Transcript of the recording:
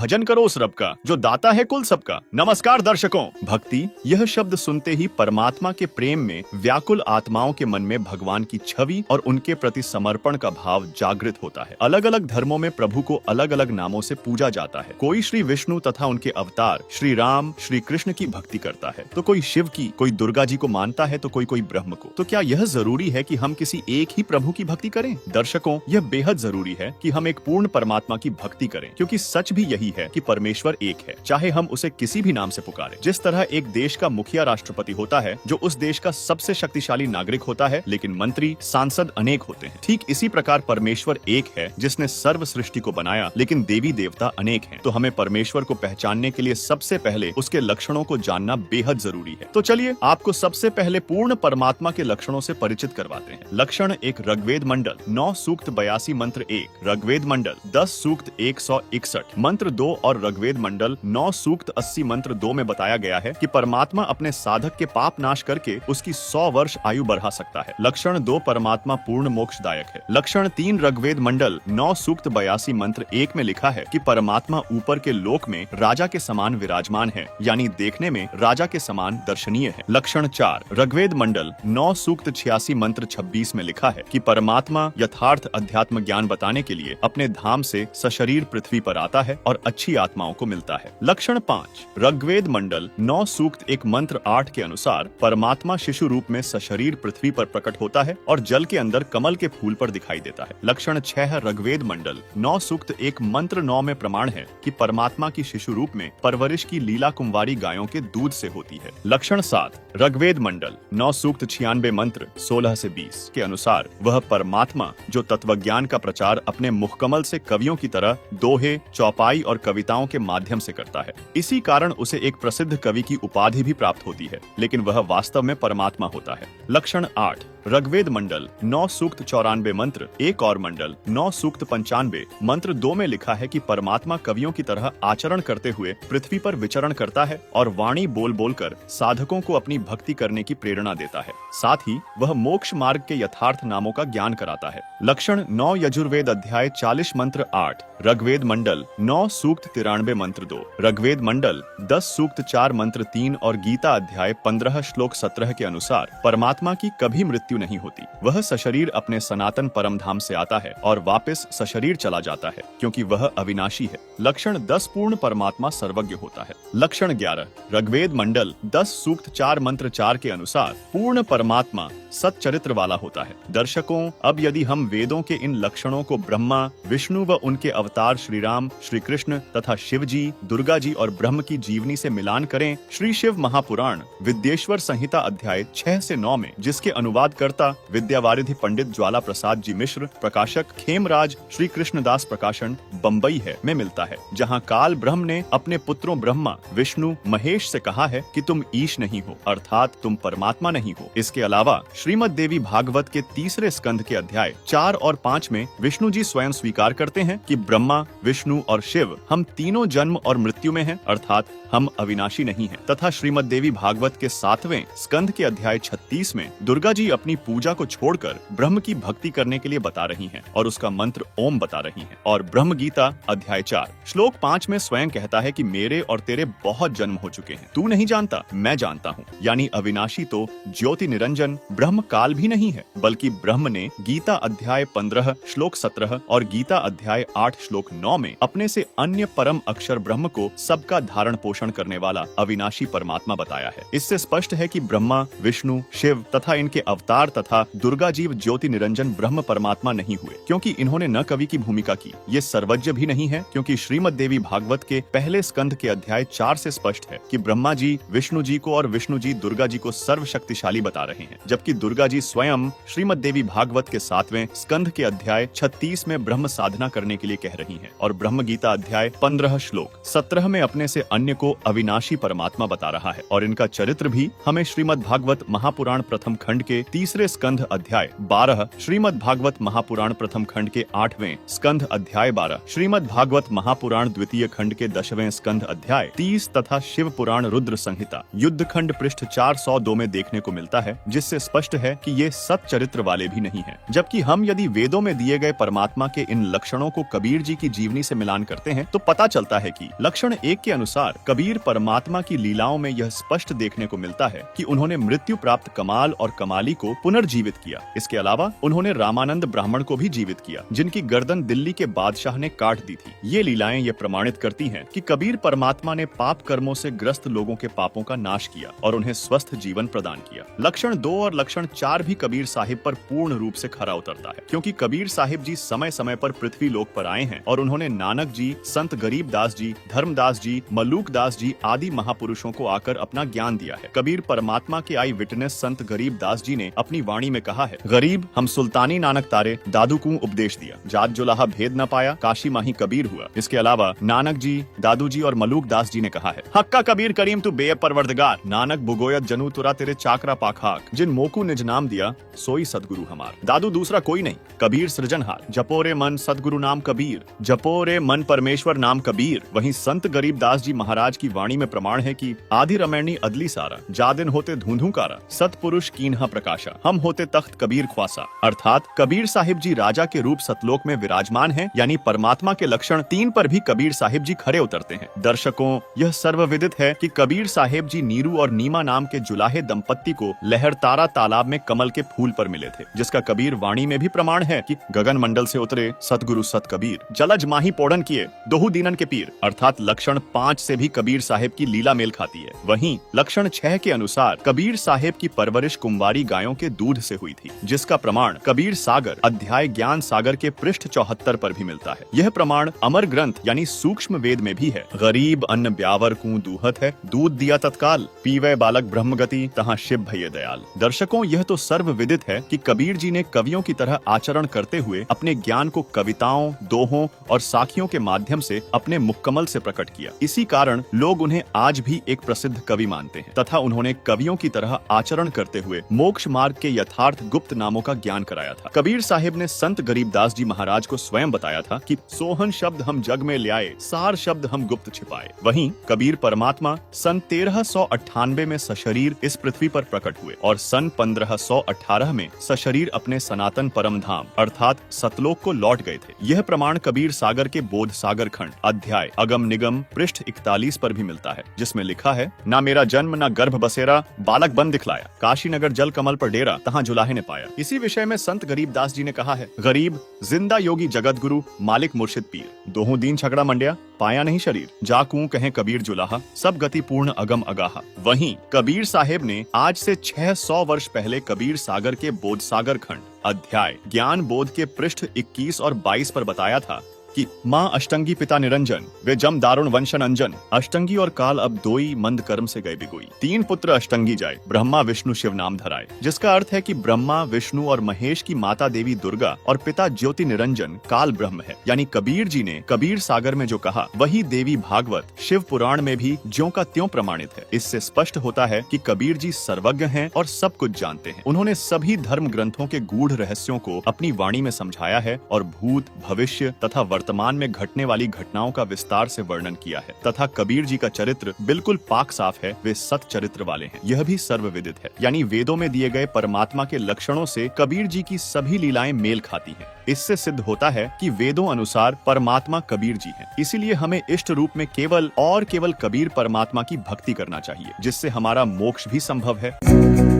भजन करो उस रब का जो दाता है कुल सबका। नमस्कार दर्शकों। भक्ति यह शब्द सुनते ही परमात्मा के प्रेम में व्याकुल आत्माओं के मन में भगवान की छवि और उनके प्रति समर्पण का भाव जागृत होता है। अलग अलग धर्मों में प्रभु को अलग अलग नामों से पूजा जाता है। कोई श्री विष्णु तथा उनके अवतार श्री राम श्री कृष्ण की भक्ति करता है, तो कोई शिव की, कोई दुर्गा जी को मानता है, तो कोई ब्रह्म को। तो क्या यह जरूरी है कि हम किसी एक ही प्रभु की भक्ति करें? दर्शकों, यह बेहद जरूरी है कि हम एक पूर्ण परमात्मा की भक्ति करें, क्योंकि सच भी यही है कि परमेश्वर एक है, चाहे हम उसे किसी भी नाम से पुकारें। जिस तरह एक देश का मुखिया राष्ट्रपति होता है, जो उस देश का सबसे शक्तिशाली नागरिक होता है, लेकिन मंत्री सांसद अनेक होते हैं, ठीक इसी प्रकार परमेश्वर एक है जिसने सर्व सृष्टि को बनाया, लेकिन देवी देवता अनेक हैं। तो हमें परमेश्वर को पहचानने के लिए सबसे पहले उसके लक्षणों को जानना बेहद जरूरी है। तो चलिए आपको सबसे पहले पूर्ण परमात्मा के लक्षणों से परिचित करवाते हैं। लक्षण एक, ऋग्वेद मंडल 9 सूक्त 82 मंत्र 1, ऋग्वेद मंडल 10 सूक्त 161 मंत्र 2 और ऋग्वेद मंडल 9 सूक्त 80 मंत्र 2 में बताया गया है कि परमात्मा अपने साधक के पाप नाश करके उसकी 100 वर्ष आयु बढ़ा सकता है। लक्षण 2, परमात्मा पूर्ण मोक्षदायक है। लक्षण 3, ऋग्वेद मंडल 9 सूक्त 82 मंत्र 1 में लिखा है कि परमात्मा ऊपर के लोक में राजा के समान विराजमान है, यानी देखने में राजा के समान दर्शनीय है। लक्षण 4, ऋग्वेद मंडल 9 सूक्त 86 मंत्र 26 में लिखा है कि परमात्मा यथार्थ अध्यात्म ज्ञान बताने के लिए अपने धाम से सशरीर पृथ्वी पर आता है और अच्छी आत्माओं को मिलता है। लक्षण 5, ऋग्वेद मंडल 9 सूक्त 1 मंत्र 8 के अनुसार परमात्मा शिशु रूप में सशरीर पृथ्वी पर प्रकट होता है और जल के अंदर कमल के फूल पर दिखाई देता है। लक्षण 6, ऋग्वेद मंडल 9 सूक्त 1 मंत्र 9 में प्रमाण है कि परमात्मा की शिशु रूप में परवरिश की लीला कुंवारी गायों के दूध से होती है। लक्षण 7, ऋग्वेद मंडल 9 सूक्त 96 मंत्र 16 से 20 के अनुसार वह परमात्मा जो तत्वज्ञान का प्रचार अपने मुखकमल से कवियों की तरह दोहे, चौपाई और कविताओं के माध्यम से करता है। इसी कारण उसे एक प्रसिद्ध कवि की उपाधि भी प्राप्त होती है, लेकिन वह वास्तव में परमात्मा होता है। लक्षण 8, ऋग्वेद मंडल 9 सूक्त 94 मंत्र 1 और मंडल 9 सूक्त 95 मंत्र 2 में लिखा है कि परमात्मा कवियों की तरह आचरण करते हुए पृथ्वी पर विचरण करता है और वाणी बोल बोलकर साधकों को अपनी भक्ति करने की प्रेरणा देता है। साथ ही वह मोक्ष मार्ग के यथार्थ नामों का ज्ञान कराता है। लक्षण 9, यजुर्वेद अध्याय 40 मंत्र 8, ऋग्वेद मंडल 9 सूक्त 93 मंत्र 2, ऋग्वेद मंडल 10 सूक्त 4 मंत्र 3 और गीता अध्याय 15 श्लोक 17 के अनुसार परमात्मा की कभी मृत्यु नहीं होती। वह सशरीर अपने सनातन परम धाम से आता है और वापस सशरीर चला जाता है, क्योंकि वह अविनाशी है। लक्षण 10, पूर्ण परमात्मा सर्वज्ञ होता है। लक्षण 11, ऋग्वेद मंडल 10 सूक्त 4 मंत्र 4 के अनुसार पूर्ण परमात्मा सच्चरित्र वाला होता है। दर्शकों, अब यदि हम वेदों के इन लक्षणों को ब्रह्मा, विष्णु व उनके अवतार श्री राम, श्री कृष्ण तथा शिव जी, दुर्गा जी और ब्रह्म की जीवनी से मिलान करें, श्री शिव महापुराण विद्येश्वर संहिता अध्याय 6 से 9 में, जिसके अनुवादकर्ता विद्यावारिधि पंडित ज्वाला प्रसाद जी मिश्र, प्रकाशक खेमराज श्री कृष्णदास प्रकाशन बम्बई है, में मिलता है, जहाँ काल ब्रह्म ने अपने पुत्रों ब्रह्मा, विष्णु, महेश से कहा है कि तुम ईश नहीं हो, अर्थात तुम परमात्मा नहीं हो। इसके अलावा श्रीमद् देवी भागवत के 3 स्कंध के अध्याय 4 और 5 में विष्णु जी स्वयं स्वीकार करते हैं कि ब्रह्मा, विष्णु और शिव हम तीनों जन्म और मृत्यु में हैं, अर्थात हम अविनाशी नहीं हैं। तथा श्रीमद् देवी भागवत के 7वें स्कंध के अध्याय 36 में दुर्गा जी अपनी पूजा को छोड़कर ब्रह्म की भक्ति करने के लिए बता रही हैं और उसका मंत्र ओम बता रही हैं। और ब्रह्म गीता अध्याय 4 श्लोक 5 में स्वयं कहता है कि मेरे और तेरे बहुत जन्म हो चुके हैं, तू नहीं जानता, मैं जानता हूँ। यानी अविनाशी तो ज्योति निरंजन ब्रह्म काल भी नहीं है, बल्कि ब्रह्म ने गीता अध्याय 15 श्लोक 17 और गीता अध्याय 8 श्लोक 9 में अपने से अन्य परम अक्षर ब्रह्म को सबका धारण पोषण करने वाला अविनाशी परमात्मा बताया है। इससे स्पष्ट है कि ब्रह्मा, विष्णु, शिव तथा इनके अवतार तथा दुर्गा जीव ज्योति निरंजन ब्रह्म परमात्मा नहीं हुए, क्योंकि इन्होंने न कवि की भूमिका की। ये सर्वज्ञ भी नहीं है, क्योंकि श्रीमद् देवी भागवत के पहले स्कंध के अध्याय 4 से स्पष्ट है कि ब्रह्मा जी विष्णु जी को और विष्णु जी दुर्गा जी को सर्वशक्तिशाली बता रहे हैं, जबकि दुर्गा जी स्वयं श्रीमद् देवी भागवत के 7वें स्कंध के अध्याय 36 में ब्रह्म साधना करने के लिए कह रही हैं और ब्रह्म गीता अध्याय 15 श्लोक 17 में अपने से अन्य को अविनाशी परमात्मा बता रहा है। और इनका चरित्र भी हमें श्रीमद् भागवत महापुराण प्रथम खंड के 30 तीसरे स्कंध अध्याय 12, श्रीमद् भागवत महापुराण प्रथम खंड के 8वें स्कंध अध्याय 12, श्रीमद् भागवत महापुराण द्वितीय खंड के 10वें स्कंध अध्याय 30 तथा शिव पुराण रुद्र संहिता युद्ध खंड पृष्ठ 402 में देखने को मिलता है, जिससे स्पष्ट है कि ये सत चरित्र वाले भी नहीं हैं। जबकि हम यदि वेदों में दिए गए परमात्मा के इन लक्षणों को कबीर जी की जीवनी से मिलान करते हैं तो पता चलता है कि लक्षण 1 के अनुसार कबीर परमात्मा की लीलाओं में यह स्पष्ट देखने को मिलता है कि उन्होंने मृत्यु प्राप्त कमाल और कमाली को पुनर्जीवित किया। इसके अलावा उन्होंने रामानंद ब्राह्मण को भी जीवित किया, जिनकी गर्दन दिल्ली के बादशाह ने काट दी थी। ये लीलाएं ये प्रमाणित करती हैं कि कबीर परमात्मा ने पाप कर्मों से ग्रस्त लोगों के पापों का नाश किया और उन्हें स्वस्थ जीवन प्रदान किया। लक्षण 2 और लक्षण 4 भी कबीर साहिब पर पूर्ण रूप से खरा उतरता है, क्योंकि कबीर साहिब जी समय समय पर पृथ्वी लोक पर आए हैं और उन्होंने नानक जी, संत गरीबदास जी, धर्मदास जी, मलूकदास जी आदि महापुरुषों को आकर अपना ज्ञान दिया है। कबीर परमात्मा के आई विटनेस संत गरीबदास जी ने अपनी वाणी में कहा है, गरीब हम सुल्तानी नानक तारे, दादू को उपदेश दिया, जात जुलाहा भेद न पाया, काशी माही कबीर हुआ। इसके अलावा नानक जी, दादू जी और मलूकदास जी ने कहा है, हक्का कबीर करीम तू बेअब परवरदिगार, नानक बुगोयत जनू तुरा तेरे चाकरा पाखाक, जिन मोकू निज नाम दिया सोई सदगुरु हमार। दादू दूसरा कोई नहीं, कबीर सृजनहार, जपोरे मन सदगुरु नाम कबीर, जपोरे मन परमेश्वर नाम कबीर। वहीं संत गरीबदास जी महाराज की वाणी में प्रमाण है कि आदि रमैनी अदली सारा, जादिन होते धूंधू कारा, सतपुरुष कीन्हा प्रकाशा, हम होते तख्त कबीर ख्वासा। अर्थात कबीर साहिब जी राजा के रूप सतलोक में विराजमान हैं, यानी परमात्मा के लक्षण 3 पर भी कबीर साहिब जी खरे उतरते हैं। दर्शकों, यह सर्वविदित है कि कबीर साहिब जी नीरू और नीमा नाम के जुलाहे दंपत्ति को लहरतारा तालाब में कमल के फूल पर मिले थे, जिसका कबीर वाणी में भी प्रमाण है कि गगन मंडल से उतरे सतगुरु सत कबीर, जलज माही पोड़न किए दोहु दीनन के पीर। अर्थात लक्षण 5 से भी कबीर साहिब की लीला मेल खाती है। वहीं लक्षण 6 के अनुसार कबीर साहिब की परवरिश कुंवारी गायों के दूध से हुई थी, जिसका प्रमाण कबीर सागर अध्याय ज्ञान सागर के पृष्ठ 74 पर भी मिलता है। यह प्रमाण अमर ग्रंथ यानी सूक्ष्म वेद में भी है। गरीब अन्न ब्यावर कू दूहत है, दूध दिया तत्काल, पीवे बालक ब्रह्मगति तहाँ शिव भये दयाल। दर्शकों, यह तो सर्वविदित है कि कबीर जी ने कवियों की तरह आचरण करते हुए अपने ज्ञान को कविताओं, दोहों और साखियों के माध्यम से अपने मुक्कमल से प्रकट किया। इसी कारण लोग उन्हें आज भी एक प्रसिद्ध कवि मानते हैं तथा उन्होंने कवियों की तरह आचरण करते हुए मोक्ष मार्ग के यथार्थ गुप्त नामों का ज्ञान कराया था। कबीर साहिब ने संत गरीबदास जी महाराज को स्वयं बताया था कि सोहन शब्द हम जग में ले आए, सार शब्द हम गुप्त छिपाए। वहीं कबीर परमात्मा सन 1398 में सशरीर इस पृथ्वी पर प्रकट हुए और सन 1518 में सशरीर अपने सनातन परम धाम अर्थात सतलोक को लौट गए थे। यह प्रमाण कबीर सागर के बोध सागर खंड अध्याय अगम निगम पृष्ठ 41 पर भी मिलता है, जिसमें लिखा है, ना मेरा जन्म ना गर्भ बसेरा, बालक बन दिखलाया, काशी नगर जल कमल पर डेरा, तहाँ जुलाहे ने पाया। इसी विषय में संत गरीबदास जी ने कहा है, गरीब जिंदा योगी जगत गुरु मालिक मुर्शिद पीर, दोहू दीन छगड़ा मंडिया, पाया नहीं शरीर, जाकू कहें कबीर जुलाहा, सब गति पूर्ण अगम अगाहा। वहीं कबीर साहिब ने आज से 600 वर्ष पहले कबीर सागर के बोध सागर खंड अध्याय ज्ञान बोध के पृष्ठ 21 और 22 पर बताया था कि माँ अष्टंगी पिता निरंजन, वे जम दारुण वंशन अंजन, अष्टंगी और काल अब दोई मंद कर्म से गए बिगोई, 3 पुत्र अष्टंगी जाए, ब्रह्मा विष्णु शिव नाम धराए। जिसका अर्थ है कि ब्रह्मा, विष्णु और महेश की माता देवी दुर्गा और पिता ज्योति निरंजन काल ब्रह्म है। यानी कबीर जी ने कबीर सागर में जो कहा वही देवी भागवत शिव पुराण में भी ज्यों का त्यों प्रमाणित है। इससे स्पष्ट होता है कि कबीर जी सर्वज्ञ हैं और सब कुछ जानते हैं। उन्होंने सभी धर्म ग्रंथों के गूढ़ रहस्यों को अपनी वाणी में समझाया है और भूत, भविष्य तथा वर्तमान में घटने वाली घटनाओं का विस्तार से वर्णन किया है तथा कबीर जी का चरित्र बिल्कुल पाक साफ है, वे सत चरित्र वाले हैं। यह भी सर्वविदित है, यानी वेदों में दिए गए परमात्मा के लक्षणों से कबीर जी की सभी लीलाएं मेल खाती हैं। इससे सिद्ध होता है कि वेदों अनुसार परमात्मा कबीर जी हैं। इसीलिए हमें इष्ट रूप में केवल और केवल कबीर परमात्मा की भक्ति करना चाहिए, जिससे हमारा मोक्ष भी संभव है।